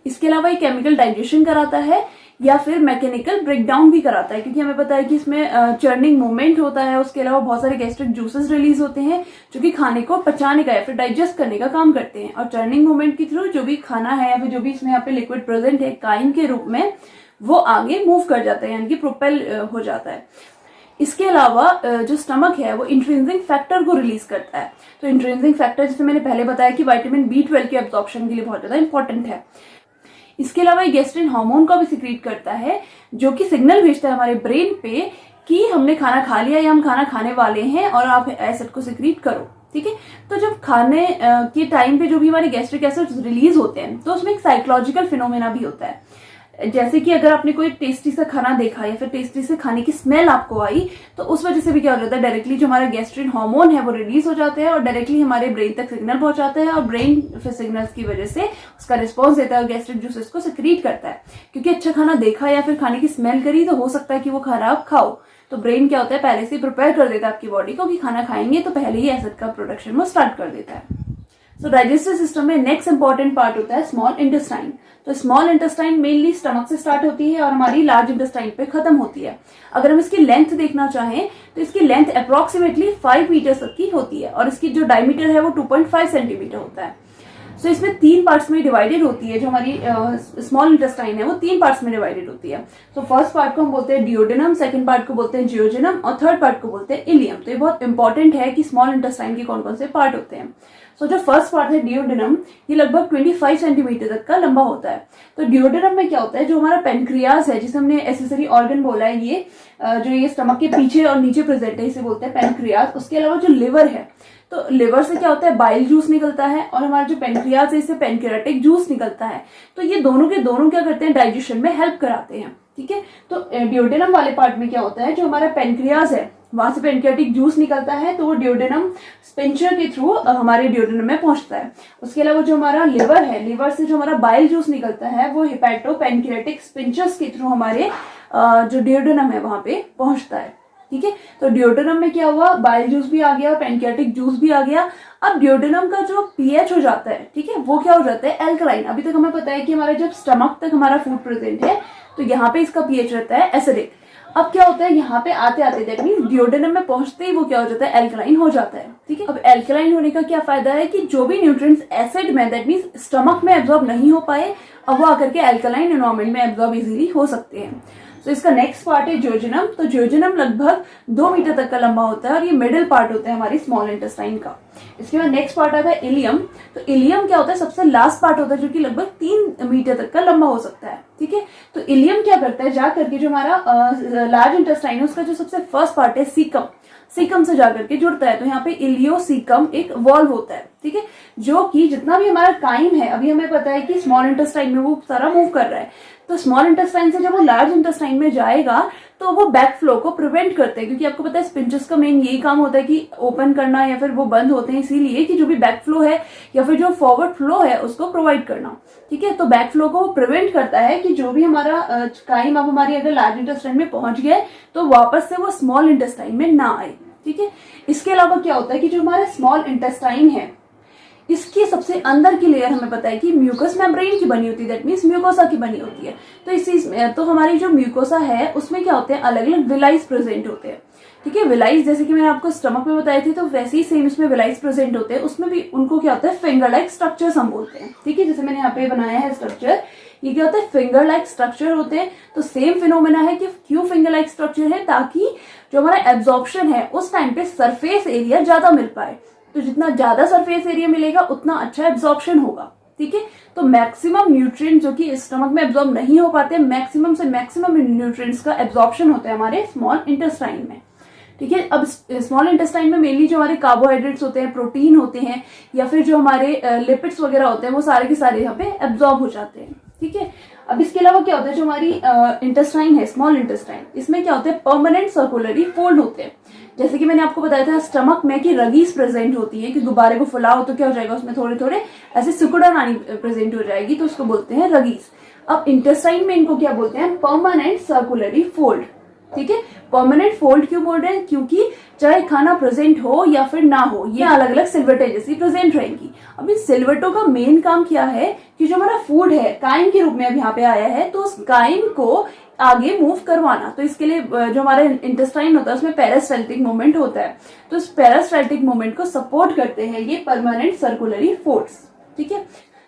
इसके अलावा ये केमिकल डाइजेशन कराता है या फिर मैकेनिकल ब्रेकडाउन भी कराता है, क्योंकि हमें पता है कि इसमें चर्निंग मूवमेंट होता है। उसके अलावा बहुत सारे गैस्ट्रिक जूसेस रिलीज होते हैं जो कि खाने को पचाने का या फिर डाइजेस्ट करने का काम करते हैं। और चर्निंग मूवमेंट के थ्रू जो भी खाना है या फिर जो भी इसमें यहाँ पे लिक्विड प्रेजेंट है काइम के रूप में, वो आगे मूव कर जाता है, यानी कि प्रोपेल हो जाता है। इसके अलावा जो स्टमक है वो इंट्रिंसिक फैक्टर को रिलीज करता है। तो इंट्रिंसिक फैक्टर, जैसे मैंने पहले बताया कि विटामिन B12 के एब्जॉर्प्शन के लिए बहुत ज्यादा इंपॉर्टेंट है। इसके अलावा ये गैस्ट्रिन हार्मोन का भी सिक्रीट करता है जो कि सिग्नल भेजता है हमारे ब्रेन पे कि हमने खाना खा लिया या हम खाना खाने वाले हैं और आप एसिड को सिक्रीट करो, ठीक है। तो जब खाने के टाइम पे जो भी हमारे गैस्ट्रिक एसिड रिलीज होते हैं तो उसमें एक साइकोलॉजिकल फिनोमेना भी होता है। जैसे कि अगर आपने कोई टेस्टी सा खाना देखा या फिर टेस्टी से खाने की स्मेल आपको आई तो उस वजह से भी क्या हो जाता है, डायरेक्टली जो हमारा गैस्ट्रिन हार्मोन है वो रिलीज हो जाते हैं और डायरेक्टली हमारे ब्रेन तक सिग्नल पहुंचाते हैं और ब्रेन फिर सिग्नल्स की वजह से उसका रिस्पॉन्स देता है और गैस्ट्रिक जूसेस को सिक्रीट करता है। क्योंकि अच्छा खाना देखा या फिर खाने की स्मेल करी तो हो सकता है कि वो खाना आप खाओ, तो ब्रेन क्या होता है पहले से प्रिपेयर कर देता है आपकी बॉडी को कि खाना खाएंगे, तो पहले ही एसिड का प्रोडक्शन वो स्टार्ट कर देता है। तो डाइजेस्टिव सिस्टम में नेक्स्ट इंपॉर्टेंट पार्ट होता है स्मॉल इंटेस्टाइन। तो स्मॉल इंटेस्टाइन मेनली स्टमक से स्टार्ट होती है और हमारी लार्ज इंटेस्टाइन पे खत्म होती है। अगर हम इसकी लेंथ देखना चाहें तो इसकी लेंथ अप्रोक्सीमेटली 5 मीटर तक की होती है और इसकी जो डायमीटर है वो 2.5 सेंटीमीटर होता है। सो इसमें 3 पार्ट्स में डिवाइडेड होती है। जो हमारी स्मॉल इंटेस्टाइन है वो 3 पार्ट्स में डिवाइडेड होती है। तो फर्स्ट पार्ट को हम बोलते हैं डियोडेनम, सेकंड पार्ट को बोलते हैं जियोजेनम और थर्ड पार्ट को बोलते हैं इलियम। तो ये बहुत इंपॉर्टेंट है कि स्मॉल इंटेस्टाइन के कौन कौन से पार्ट होते हैं। सो जो फर्स्ट पार्ट है डियोडेनम, ये लगभग 25 सेंटीमीटर तक का लंबा होता है। तो डियोडेनम में क्या होता है, जो हमारा पेनक्रियाज है जिसे हमने एसेसरी ऑर्गन बोला है, ये जो ये स्टमक के पीछे और नीचे प्रेजेंट है, इसे बोलते हैं पेनक्रियाज। उसके अलावा जो लिवर है, तो लिवर से क्या होता है बाइल जूस निकलता है और हमारा जो पेनक्रियाज है इससे पेनक्रियाटिक जूस निकलता है। तो ये दोनों के दोनों क्या करते हैं, डाइजेशन में हेल्प कराते हैं, ठीक है। तो डियोडेनम वाले पार्ट में क्या होता है, जो हमारा पेनक्रियाज है वहां से पेनक्रियाटिक जूस निकलता है तो वो डियोडेनम स्पिंचर के थ्रू हमारे डियोडेनम में पहुंचता है। उसके अलावा जो हमारा लिवर है, लिवर से जो हमारा बाइल जूस निकलता है वो हेपेटो पेनक्रियाटिक स्पिंचर्स के थ्रू हमारे जो डियोडेनम है वहां पे पहुंचता है, ठीक है। तो डियोडेनम में क्या हुआ, बाइल जूस भी आ गया, पेनक्रियाटिक जूस भी आ गया। अब डियोडेनम का जो पीएच हो जाता है, ठीक है, वो क्या हो जाता है एल्कलाइन। अभी तक हमें पता है कि हमारे जब स्टमक तक हमारा फूड प्रेजेंट है तो यहाँ पे इसका पीएच रहता है एसिडिक। अब क्या होता है, यहाँ पे आते आते दैट मींस डियोडेनम में पहुंचते ही वो क्या हो जाता है, एल्कलाइन हो जाता है, ठीक है। अब एल्कलाइन होने का क्या फायदा है कि जो भी न्यूट्रिएंट्स एसिड में दैट मींस स्टमक में एब्जॉर्ब नहीं हो पाए, अब वो आकर के एल्कलाइन एनवायरमेंट में एब्जॉर्ब इजीली हो सकते हैं। तो इसका नेक्स्ट पार्ट है जियोजेनम। तो जियोजेनम लगभग 2 मीटर तक का लंबा होता है और ये मिडिल पार्ट होता है हमारी स्मॉल इंटेस्टाइन का। इसके बाद नेक्स्ट पार्ट आता है इलियम। तो इलियम क्या होता है, सबसे लास्ट पार्ट होता है जो कि लगभग 3 मीटर तक का लंबा हो सकता है, ठीक है। तो इलियम क्या करता है, जा करके जो हमारा लार्ज इंटेस्टाइन है उसका जो सबसे फर्स्ट पार्ट है सीकम, सीकम से जाकर के जुड़ता है। तो यहाँ पे इलियोसीकम एक वॉल्व होता है, ठीक है, जो कि जितना भी हमारा काइम है, अभी हमें पता है कि स्मॉल इंटेस्टाइन में वो सारा मूव कर रहा है। तो स्मॉल इंटेस्टाइन से जब वो लार्ज इंटेस्टाइन में जाएगा तो वो बैक फ्लो को प्रिवेंट करते हैं, क्योंकि आपको पता है स्पिंचेस का मेन यही काम होता है कि ओपन करना या फिर वो बंद होते हैं इसीलिए कि जो भी बैक फ्लो है या फिर जो फॉरवर्ड फ्लो है उसको प्रोवाइड करना, ठीक है। तो बैक फ्लो को प्रिवेंट करता है कि जो भी हमारा काइम अब हमारी अगर लार्ज इंटेस्टाइन में पहुंच गए तो वापस से वो स्मॉल इंटेस्टाइन में ना आए, ठीक है। इसके अलावा क्या होता है कि जो हमारा स्मॉल इंटेस्टाइन है इसकी सबसे अंदर की लेयर हमें पता है कि म्यूकस मेम्ब्रेन की बनी होती है, दैट मींस म्यूकोसा की बनी होती है। तो इस तो हमारी जो म्यूकोसा है उसमें क्या होते हैं, अलग अलग विलाइज प्रेजेंट होते हैं, ठीक है। विलाइज जैसे कि मैंने आपको स्टमक में बताई थी तो वैसे ही सेम इसमें विलाइज प्रेजेंट होते हैं। उसमें भी उनको क्या होता है फिंगर लाइक स्ट्रक्चर्स हम बोलते हैं, ठीक है। जैसे मैंने यहाँ पे बनाया है स्ट्रक्चर, ये क्या होता है फिंगर लाइक स्ट्रक्चर होते हैं। तो सेम फिनोमेना है कि क्यों फिंगर लाइक स्ट्रक्चर है, ताकि जो हमारा एब्जॉर्प्शन है उस टाइम पे सरफेस एरिया ज्यादा मिल पाए। तो जितना ज्यादा सरफेस एरिया मिलेगा उतना अच्छा एब्जॉर्प्शन होगा, ठीक है। तो मैक्सिमम न्यूट्रिएंट जो कि स्टमक में एब्जॉर्ब नहीं हो पाते, मैक्सिमम से मैक्सिमम न्यूट्रिएंट्स का एब्जॉर्प्शन होता है हमारे स्मॉल इंटेस्टाइन में, ठीक है। अब स्मॉल इंटेस्टाइन में मेनली जो हमारे कार्बोहाइड्रेट्स होते हैं, प्रोटीन होते हैं या फिर जो हमारे लिपिड्स वगैरह होते हैं वो सारे के सारे यहाँ पे एब्जॉर्ब हो जाते हैं, ठीक है। अब इसके अलावा क्या होता है, जो हमारी इंटेस्टाइन है, स्मॉल इंटेस्टाइन, इसमें क्या होता है, परमानेंट सर्कुलरी फोल्ड होते हैं। जैसे कि मैंने आपको बताया था स्टमक में कि रगीज प्रेजेंट होती है, कि गुब्बारे को फुलाओ तो क्या हो जाएगा, उसमें थोड़े थोड़े ऐसे सिकुड़न आनी प्रेजेंट हो जाएगी, तो उसको बोलते हैं रगीज। अब इंटेस्टाइन में इनको क्या बोलते हैं, परमानेंट सर्कुलरी फोल्ड। ठीक है, परमानेंट फोल्ड क्यों बोल रहे हैं, क्योंकि चाहे खाना प्रेजेंट हो या फिर ना हो, ये अलग अलग सिलवटें जैसी प्रेजेंट रहेंगी। अब इन सिलवटों का मेन काम क्या है कि जो हमारा फूड है काइम के रूप में अब यहाँ पे आया है, तो उस काइम को आगे मूव करवाना, तो इसके लिए जो हमारा इंटेस्टाइन होता है उसमें पेरिस्टाल्टिक मूवमेंट होता है, तो इस पेरिस्टाल्टिक मूवमेंट को सपोर्ट करते हैं ये परमानेंट सर्कुलरी फोल्ड्स। ठीक है,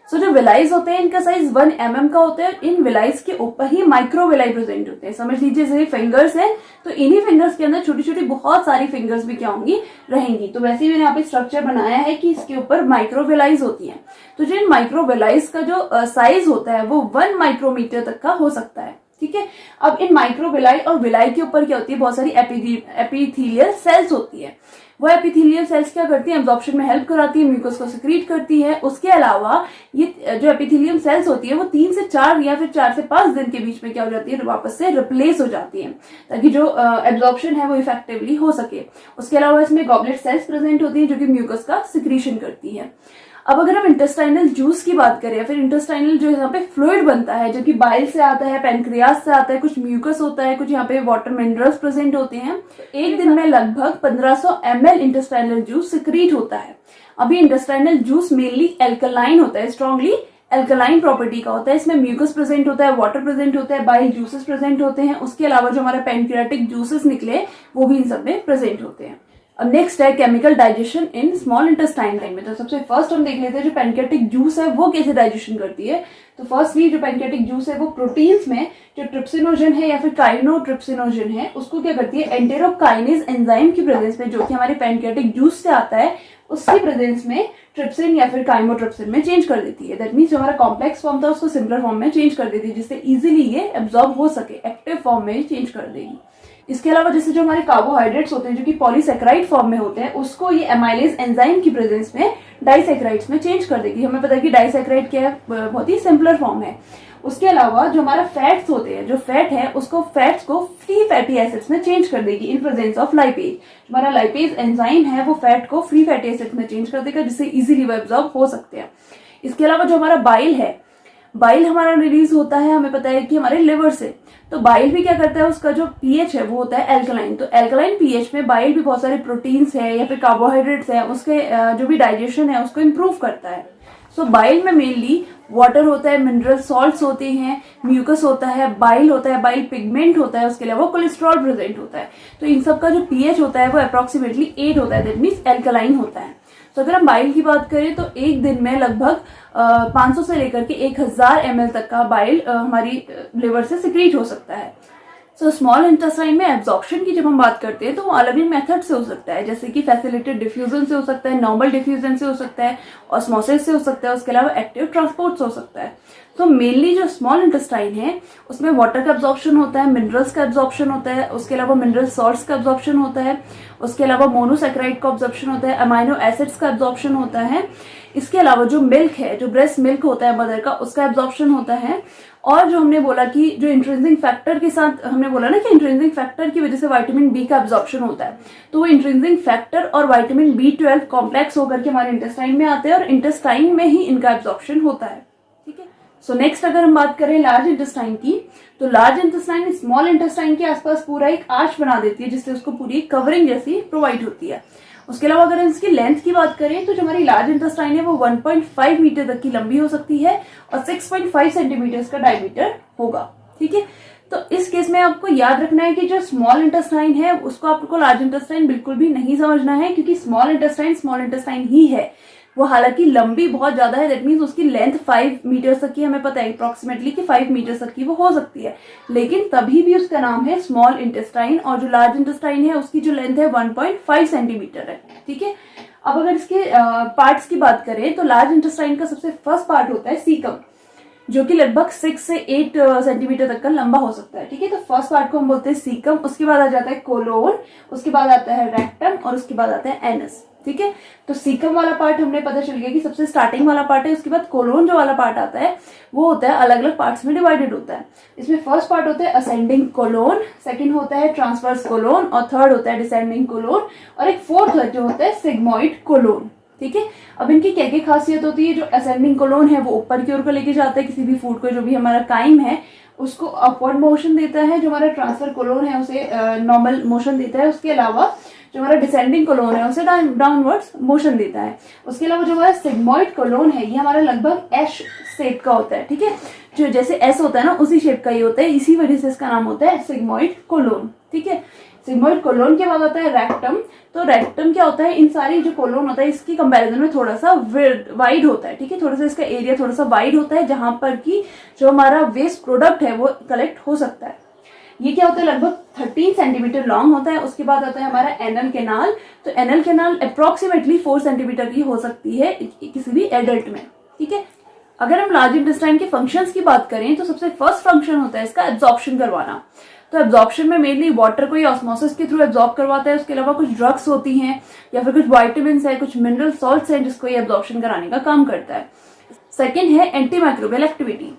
सो जो विलाइज होते हैं इनका साइज 1 mm का होता है। इन विलाइज के ऊपर ही माइक्रोविलाई प्रेजेंट होते हैं। समझ लीजिए जैसे फिंगर्स हैं, तो इन्हीं फिंगर्स के अंदर छोटी छोटी बहुत सारी फिंगर्स भी क्या होंगी, रहेंगी। तो वैसे ही मैंने यहाँ पे स्ट्रक्चर बनाया है कि इसके ऊपर माइक्रोविलाइज होती है। तो जो इन माइक्रोविलाइज का जो साइज होता है वो 1 माइक्रोमीटर तक का हो सकता है। ठीक है, अब इन माइक्रोविलाई और विलाई के ऊपर क्या होती है, बहुत सारी एपिथेलियल सेल्स होती है। वो एपिथेलियल सेल्स क्या करती है, एब्जॉर्प्शन में हेल्प कराती है, म्यूकस को सिक्रीट करती है। उसके अलावा ये जो एपिथेलियम सेल्स होती है वो 3 से 4 या फिर 4 से 5 दिन के बीच में क्या हो जाती है, वापस से रिप्लेस हो जाती है, ताकि जो एब्जॉर्प्शन है वो इफेक्टिवली हो सके। उसके अलावा इसमें गॉबलेट सेल्स प्रेजेंट होती है जो कि म्यूकस का सिक्रीशन करती है। अब अगर हम इंटेस्टाइनल जूस की बात करें, फिर इंटेस्टाइनल जो यहाँ पे फ्लूइड बनता है जो कि बाइल से आता है, पैनक्रियास से आता है, कुछ म्यूकस होता है, कुछ यहाँ पे वाटर मिनरल्स प्रेजेंट होते हैं। एक दिन में लगभग 1500 ml इंटेस्टाइनल जूस सिक्रीट होता है। अभी इंटेस्टाइनल जूस मेनली एल्कलाइन होता है, स्ट्रॉन्गली एल्कलाइन प्रॉपर्टी का होता है। इसमें म्यूकस प्रेजेंट होता है, वाटर प्रेजेंट होता है, बाइल जूसेस प्रेजेंट होते हैं। उसके अलावा जो हमारा पैनक्रियाटिक जूसेस निकले वो भी इन सब में प्रेजेंट होते हैं। अब नेक्स्ट है chemical digestion in small intestine में। तो सबसे फर्स्ट हम देख लेते हैं जो पैनक्रियाटिक जूस है वो कैसे डाइजेशन करती है। तो फर्स्टली जो पैनक्रियाटिक जूस है वो प्रोटीन्स में जो ट्रिप्सिनोजन है या फिर काइनोट्रिप्सिनोजन है उसको क्या करती है, एंटेरोकाइनेज एंजाइम की प्रेजेंस में, जो कि हमारे पैनक्रियाटिक जूस से आता है, उसकी प्रेजेंस में ट्रिप्सिन या फिर काइमोट्रिप्सिन में चेंज कर देती है। दैट मीन्स जो हमारा कॉम्प्लेक्स फॉर्म था उसको सिंपलर फॉर्म में चेंज कर देती है, जिससे इजीली ये एब्जॉर्ब हो सके, एक्टिव फॉर्म में चेंज कर देगी। इसके अलावा जैसे जो हमारे कार्बोहाइड्रेट्स होते हैं जो कि पॉलीसेक्राइड फॉर्म में होते हैं, उसको ये एमाइलेज एंजाइम की प्रेजेंस में डाइसेक्राइड्स में चेंज कर देगी। हमें पता है कि डाइसेक्राइड क्या है, बहुत ही सिंपलर फॉर्म है। उसके अलावा जो हमारा फैट्स होते हैं, जो फैट है उसको फैट्स को फ्री फैटी एसिड्स में चेंज कर देगी इन प्रेजेंस ऑफ लाइपेज। हमारा लाइपेज एंजाइम है वो फैट को फ्री फैटी एसिड्स में चेंज कर देगा, जिससे इजीली वो एब्जॉर्ब हो सकते हैं। इसके अलावा जो हमारा बाइल है, बाइल हमारा रिलीज होता है, हमें पता है कि हमारे लिवर से। तो बाइल भी क्या करता है, उसका जो पीएच है वो होता है एल्कलाइन। तो एल्कलाइन पीएच में बाइल भी बहुत सारे प्रोटीन्स है या फिर कार्बोहाइड्रेट्स है, उसके जो भी डाइजेशन है उसको इम्प्रूव करता है। सो बाइल में मेनली वाटर होता है, मिनरल सॉल्ट्स होते हैं, म्यूकस होता है, बाइल होता है, बाइल पिगमेंट होता है, उसके अलावा कोलेस्ट्रॉल प्रेजेंट होता है। तो इन सब का जो पीएच होता है वो अप्रोक्सीमेटली 8 होता है, दैट मीन्स एल्कलाइन होता है। तो अगर हम बाइल की बात करें तो एक दिन में लगभग 500 से लेकर के 1000 ml तक का बाइल हमारी लिवर से सिक्रीट हो सकता है। सो स्मॉल इंटेस्टाइन में एब्जॉर्प्शन की जब हम बात करते हैं तो वो अलग अलग मेथड से हो सकता है, जैसे कि फैसिलिटेड डिफ्यूजन से हो सकता है, नॉर्मल डिफ्यूजन से हो सकता है, ऑस्मोसिस से हो सकता है, उसके अलावा एक्टिव ट्रांसपोर्ट से हो सकता है। तो मेनली जो स्मॉल इंटेस्टाइन है उसमें वाटर का एब्जॉर्प्शन होता है, मिनरल्स का एब्जॉर्प्शन होता है, उसके अलावा मिनरल सॉल्ट्स का एब्जॉर्प्शन होता है, उसके अलावा मोनोसैकेराइड का एब्जॉर्प्शन होता है, अमाइनो एसिड्स का एब्जॉर्प्शन होता है। इसके अलावा जो मिल्क है, जो ब्रेस्ट मिल्क होता है मदर का, उसका एब्जॉर्प्शन होता है। और जो हमने बोला कि जो इंट्रिंसिक फैक्टर के साथ हमने बोला ना कि इंट्रिंसिक फैक्टर की वजह से विटामिन बी का एब्जॉर्प्शन होता है, तो वो इंट्रिंसिक फैक्टर और विटामिन B12 कॉम्प्लेक्स होकर के हमारे इंटेस्टाइन में आते हैं और इंटेस्टाइन में ही इनका एब्जॉर्प्शन होता है। ठीक है, सो नेक्स्ट अगर हम बात करें लार्ज इंटेस्टाइन की, तो लार्ज इंटेस्टाइन स्मॉल इंटेस्टाइन के आसपास पूरा एक आर्च बना देती है, जिससे उसको पूरी कवरिंग जैसी प्रोवाइड होती है। उसके अलावा अगर इसकी लेंथ की बात करें तो जो हमारी लार्ज इंटेस्टाइन है वो 1.5 मीटर तक की लंबी हो सकती है और 6.5 सेंटीमीटर का डायमीटर होगा। ठीक है, तो इस केस में आपको याद रखना है कि जो स्मॉल इंटेस्टाइन है उसको आपको लार्ज इंटेस्टाइन बिल्कुल भी नहीं समझना है, क्योंकि स्मॉल इंटेस्टाइन ही है। वो हालांकि लंबी बहुत ज्यादा है, दैट मीन्स उसकी लेंथ 5 मीटर तक की, हमें पता है अप्रोक्सीमेटली कि 5 मीटर तक की वो हो सकती है, लेकिन तभी भी उसका नाम है स्मॉल इंटेस्टाइन। और जो लार्ज इंटेस्टाइन है उसकी जो लेंथ है 1.5 सेंटीमीटर है। ठीक है, अब अगर इसके पार्ट्स की बात करें तो लार्ज इंटेस्टाइन का सबसे फर्स्ट पार्ट होता है सीकम, जो कि लगभग 6 से 8 सेंटीमीटर तक का लंबा हो सकता है। ठीक है, तो फर्स्ट पार्ट को हम बोलते हैं सीकम, उसके बाद आ जाता है कोलोन, उसके बाद आता है रेक्टम और उसके बाद आता है एनस। ठीक है। तो सीकम वाला पार्ट हमने पता चल गया कि सबसे स्टार्टिंग वाला पार्ट है। उसके बाद कोलोन जो वाला पार्ट आता है वो होता है अलग अलग पार्ट्स में डिवाइडेड होता है। इसमें फर्स्ट पार्ट होता है असेंडिंग कोलोन, सेकंड होता है ट्रांसवर्स कोलोन और थर्ड होता है डिसेंडिंग कोलोन और एक फोर्थ जो होता है सिग्मोइड कोलोन। ठीक है। अब इनकी क्या क्या खासियत होती है? जो असेंडिंग कोलोन है वो ऊपर की ओर को लेके जाता है किसी भी फूड को, जो भी हमारा काइम है उसको अपवर्ड मोशन देता है। जो हमारा ट्रांसफर कोलोन है उसे नॉर्मल मोशन देता है। उसके अलावा जो हमारा डिसेंडिंग कोलोन है उसे डाउनवर्ड्स मोशन देता है। उसके अलावा जो हमारा सिग्मोइड कोलोन है ये हमारा लगभग एस शेप का होता है। ठीक है। जो जैसे एस होता है ना उसी शेप का ही होता है, इसी वजह से इसका नाम होता है सिग्मोइड कोलोन। ठीक है। सिग्मोइड कोलोन के बाद आता है रेक्टम। तो रेक्टम क्या होता है? इन सारी जो कोलोन होता है इसकी कंपैरिजन में थोड़ा सा वाइड होता है। ठीक है। थोड़ा सा इसका एरिया थोड़ा सा वाइड होता है जहां पर कि जो हमारा वेस्ट प्रोडक्ट है वो कलेक्ट हो सकता है। ये क्या होता है? लगभग 13 सेंटीमीटर लॉन्ग होता है। उसके बाद आता है हमारा एनल कैनाल। तो एनल कैनाल अप्रोक्सीमेटली 4 सेंटीमीटर की हो सकती है किसी भी एडल्ट में। ठीक है। अगर हम लार्ज इंटेस्टाइन के फंक्शंस की बात करें तो सबसे फर्स्ट फंक्शन होता है इसका एब्जॉर्प्शन करवाना। तो एब्जॉर्प्शन में मेनली वाटर को ये ऑस्मोसिस के थ्रू एब्जॉर्ब करवाता है। उसके अलावा कुछ ड्रग्स होती हैं या फिर कुछ वाइटामिन है, कुछ मिनरल सॉल्ट्स हैं जिसको ये एब्जॉर्प्शन कराने का काम करता है। सेकेंड है एंटी माइक्रोबियल एक्टिविटी।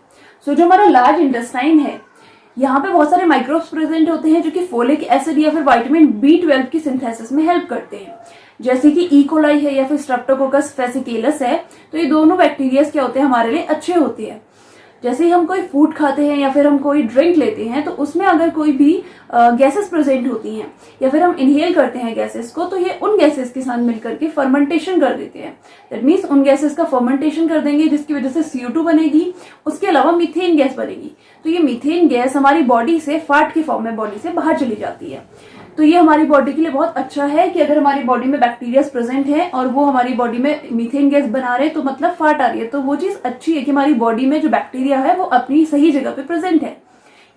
सो जो हमारा लार्ज इंटेस्टाइन है यहाँ पे बहुत सारे माइक्रोब्स प्रेजेंट होते हैं जो कि फोलिक एसिड या फिर विटामिन B12 की सिंथेसिस में हेल्प करते हैं। जैसे कि ई कोलाई है या फिर स्ट्रेप्टोकोकस फेसिकेलस है। तो ये दोनों बैक्टीरिया क्या होते हैं? हमारे लिए अच्छे होते हैं। जैसे ही हम कोई फूड खाते हैं या फिर हम कोई ड्रिंक लेते हैं तो उसमें अगर कोई भी गैसेस प्रेजेंट होती हैं या फिर हम इनहेल करते हैं गैसेस को, तो ये उन गैसेस के साथ मिलकर के फर्मेंटेशन कर देते हैं। दैट मीन्स उन गैसेस का फर्मेंटेशन कर देंगे जिसकी वजह से CO2 बनेगी। उसके अलावा मीथेन गैस बनेगी। तो ये मीथेन गैस हमारी बॉडी से फार्ट के फॉर्म में बॉडी से बाहर चली जाती है। तो ये हमारी बॉडी के लिए बहुत अच्छा है कि अगर हमारी बॉडी में बैक्टीरिया प्रेजेंट है और वो हमारी बॉडी में मीथेन गैस बना रहे तो मतलब फाट आ रही है, तो वो चीज अच्छी है कि हमारी बॉडी में जो बैक्टीरिया है वो अपनी सही जगह पे प्रेजेंट है।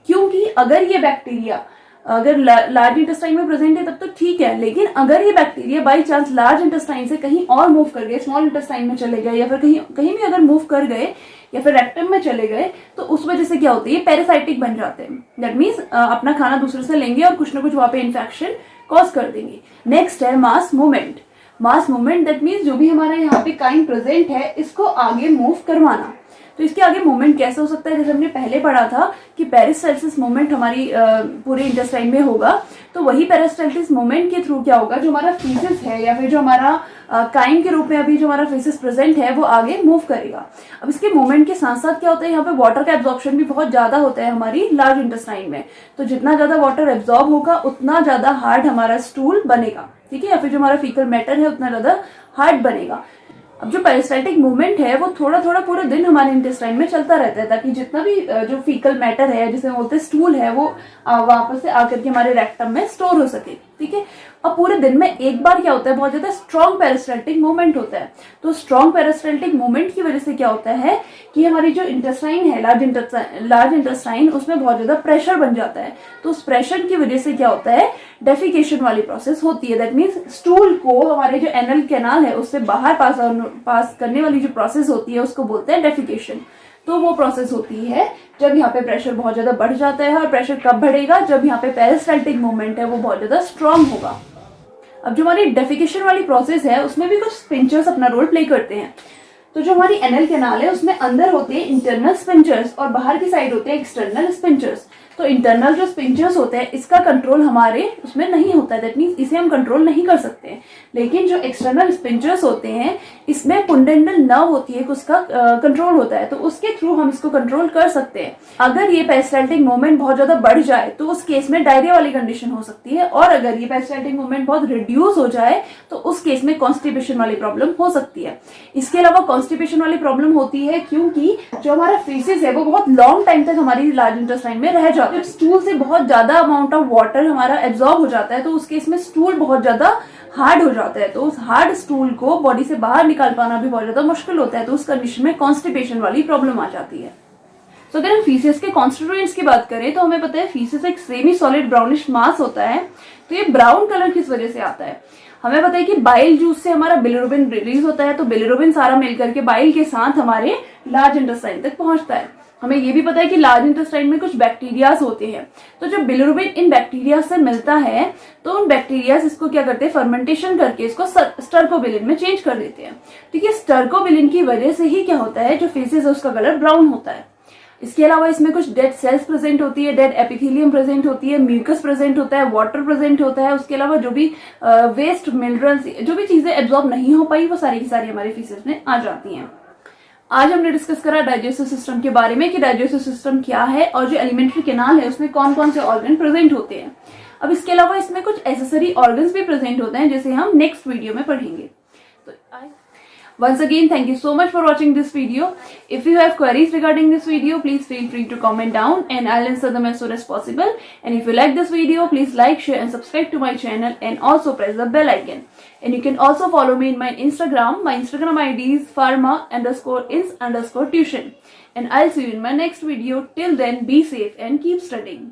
क्योंकि अगर ये बैक्टीरिया अगर लार्ज इंटेस्टाइन में प्रेजेंट है तब तो ठीक है, लेकिन अगर ये bacteria by chance large intestine से कहीं और मूव कर गए, स्मॉल इंटेस्टाइन में चले गए या फिर कहीं भी अगर मूव कर गए या फिर रेक्टम में चले गए तो उस वजह से क्या होती है? पैरासाइटिक बन जाते हैं। दैट मीन्स अपना खाना दूसरे से लेंगे और कुछ ना कुछ वहां पे इन्फेक्शन कॉज कर देंगे। नेक्स्ट है mass movement. Mass movement that means जो भी हमारा यहाँ पे काइंड प्रेजेंट है इसको आगे मूव करवाना। तो इसके आगे मूवमेंट कैसे हो सकता है? जैसे हमने पहले पढ़ा था कि पेरिस्टाल्सिस मूवमेंट हमारी पूरे इंटेस्टाइन में होगा। तो वही पेरिस्टाल्सिस मूवमेंट के थ्रू क्या होगा? जो हमारा फीसिस है या फिर जो हमारा काइम के रूप में अभी जो हमारा फीसिस प्रेजेंट है वो आगे मूव करेगा। अब इसके मूवमेंट के साथ साथ क्या होता है? यहाँ पे वाटर का एब्जॉर्प्शन भी बहुत ज्यादा होता है हमारी लार्ज इंटेस्टाइन में। तो जितना ज्यादा वाटर एब्जॉर्ब होगा उतना ज्यादा हार्ड हमारा स्टूल बनेगा। ठीक है। या फिर जो हमारा फीकल मैटर है उतना ज्यादा हार्ड बनेगा। अब जो पेरिस्टाल्टिक मूवमेंट है वो थोड़ा थोड़ा पूरे दिन हमारे इंटेस्टाइन में चलता रहता है ताकि जितना भी जो फीकल मैटर है जिसे बोलते हैं स्टूल है वो वापस से आकर के हमारे रेक्टम में स्टोर हो सके। ठीक है। अब पूरे दिन में एक बार क्या होता है? बहुत ज्यादा स्ट्रॉन्ग पेरिस्टाल्टिक मूवमेंट होता है। तो स्ट्रॉन्ग पेरिस्टाल्टिक मूवमेंट की वजह से क्या होता है कि हमारी जो इंटेस्टाइन है लार्ज इंटेस्टाइन उसमें बहुत ज्यादा प्रेशर बन जाता है। तो उस प्रेशर की वजह से क्या होता है? डेफिकेशन वाली प्रोसेस होती है। दैट मीन्स स्टूल को हमारे जो एनल कैनाल है उससे बाहर पास करने वाली जो प्रोसेस होती है उसको बोलते हैं डेफिकेशन। तो वो प्रोसेस होती है जब यहाँ पे प्रेशर बहुत ज्यादा बढ़ जाता है। और प्रेशर कब बढ़ेगा? जब यहाँ पे पेरिस्टाल्टिक मूवमेंट है वो बहुत ज्यादा स्ट्रॉन्ग होगा। अब जो हमारी डेफिकेशन वाली प्रोसेस है उसमें भी कुछ स्पिंचर्स अपना रोल प्ले करते हैं। तो जो हमारी एनल कैनाल है उसमें अंदर होते हैं इंटरनल स्पिंचर्स और बाहर की साइड होते हैं एक्सटर्नल स्पिंचर्स। तो इंटरनल जो स्पिंचर्स होते हैं इसका कंट्रोल हमारे उसमें नहीं होता है। दैट मीन्स इसे हम कंट्रोल नहीं कर सकते। लेकिन जो एक्सटर्नल स्पिंचर्स होते हैं इसमें पुंडेंडल नर्व होती है उसका कंट्रोल होता है। तो उसके थ्रू हम इसको कंट्रोल कर सकते हैं। अगर ये पेरिस्टाल्टिक मूवमेंट बहुत ज्यादा बढ़ जाए तो उस केस में डायरिया वाली कंडीशन हो सकती है। और अगर ये पेरिस्टाल्टिक मूवमेंट बहुत रिड्यूस हो जाए तो उस केस में कॉन्स्टिपेशन वाली प्रॉब्लम हो सकती है। इसके अलावा कॉन्स्टिपेशन वाली प्रॉब्लम होती है क्योंकि जो हमारा फेसिस है वो बहुत लॉन्ग टाइम तक हमारी लार्ज इंटेस्टाइन में रह जाता है। स्टूल से बहुत ज्यादा अमाउंट ऑफ वाटर हमारा एब्जॉर्ब हो जाता है तो उस केस में स्टूल बहुत ज्यादा हार्ड हो जाता है। तो उस हार्ड स्टूल को बॉडी से बाहर निकाल पाना भी बहुत ज्यादा मुश्किल होता है। तो उस कंडीशन में कॉन्स्टिपेशन वाली प्रॉब्लम आ जाती है। तो अगर हम फीसेस के कॉन्स्टिट्यूएंट्स की बात करें तो हमें पता है फीसेस एक सेमी सॉलिड ब्राउनिश मास होता है। तो ये ब्राउन कलर किस वजह से आता है? हमें पता है कि बाइल जूस से हमारा बिलिरुबिन रिलीज होता है। तो बिलिरुबिन सारा मिलकर के बाइल के साथ हमारे लार्ज इंटेस्टाइन तक पहुंचता है। हमें ये भी पता है कि लार्ज इंटेस्टाइन में कुछ बैक्टीरियाज होते हैं, तो जो बिलिरुबिन इन बैक्टीरिया से मिलता है तो उन बैक्टीरियाज इसको क्या करते हैं, फर्मेंटेशन करके इसको स्टर्कोबिलिन में चेंज कर देते हैं। ठीक है, स्टर्कोबिलिन की वजह से ही क्या होता है, जो फेसेस है उसका कलर ब्राउन होता है। इसके अलावा इसमें कुछ डेड सेल्स प्रेजेंट होती है, डेड एपिथेलियम प्रेजेंट होती है, म्यूकस प्रेजेंट होता है, वाटर प्रेजेंट होता है। उसके अलावा जो भी वेस्ट मिनरल्स, जो भी चीजें एब्जॉर्ब नहीं हो पाई, वो सारी की सारी हमारे फेसेस में आ जाती हैं। आज हमने डिस्कस करा डाइजेस्टिव सिस्टम के बारे में कि डाइजेस्टिव सिस्टम क्या है और जो एलिमेंट्री कैनाल है उसमें कौन कौन से ऑर्गन प्रेजेंट होते हैं। अब इसके अलावा इसमें कुछ एसेसरी ऑर्गन्स भी प्रेजेंट होते हैं, जिसे हम नेक्स्ट वीडियो में पढ़ेंगे। तो once again, thank you so much for watching this video. If you have queries regarding this video, please feel free to comment down and I'll answer them as soon as possible. And if you like this video, please like, share and subscribe to my channel and also press the bell icon. And you can also follow me in my Instagram. My Instagram ID is pharma_ins_tuition. And I'll see you in my next video. Till then, be safe and keep studying.